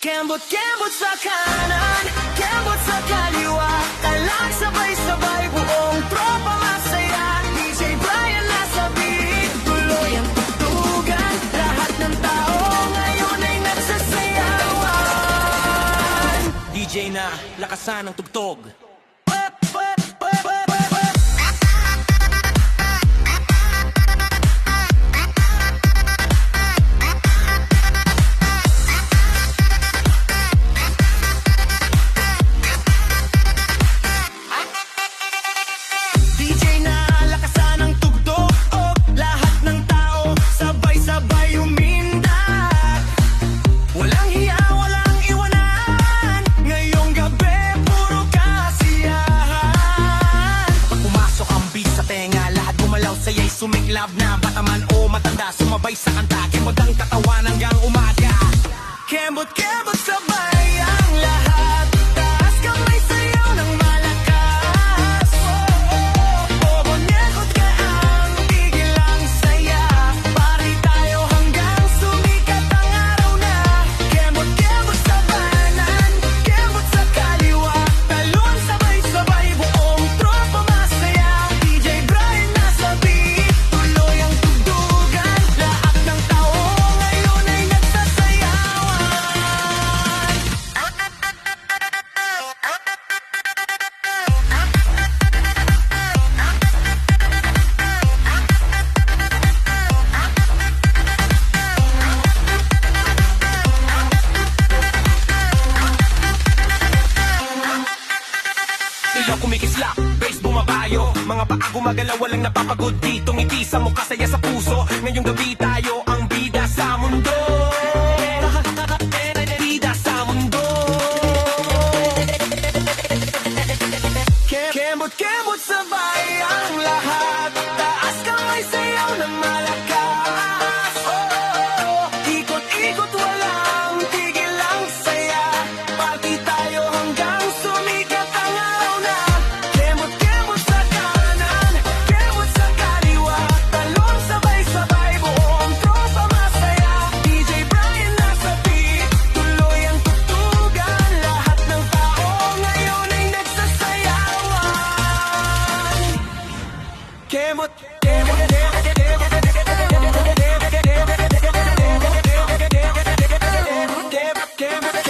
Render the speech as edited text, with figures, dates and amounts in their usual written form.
Kembot-kembot sa kanan, kembot sa kaliwa, talag sabay-sabay, buong tropa masaya. DJ Brian nasa beat, tuloy ang tugtugan, lahat ng tao ngayon ay nagsasayawan. DJ na, lakasan ang tugtog. Sumiklab na bataman o matanda, sumabay sa kanta, kembot ang katawan hanggang umaga. Kembot-kembot sabay ang lahat, taas kamay sayaw ng malakas. Bobonyekot ka ang tigil ang saya, pari tayo hanggang sumikat ang araw na. Kembot-kembot sa banan, kembot sa kaliwa, talon sabay-sabay, buong tropa masaya. DJ Brian nasa beat, tuloy ang tugtugan, lahat ng tao ngayon ay nagsasayawan. Ilaw kumikislap, bass bumabayo, mga paa gumagalaw, walang napapagod dito. Ngiti sa mukha, saya sa puso, ngayong gabi tayo ang bida sa mundo. Bida sa mundo. Kembot-kembot sabay ang lahat, taas kamay sayaw ng malakas. Ikot-ikot walang tigil ang saya, party tayo hanggang sumikat ang araw na. Kembot-kembot sa kanan, kembot sa kaliwa, talon sabay-sabay, buong tropa masaya. DJ Brian nasa beat, tuloy ang tugtugan, lahat ng tao ngayon ay nagsasayawan. Kembot, kembot, kembot, kembot,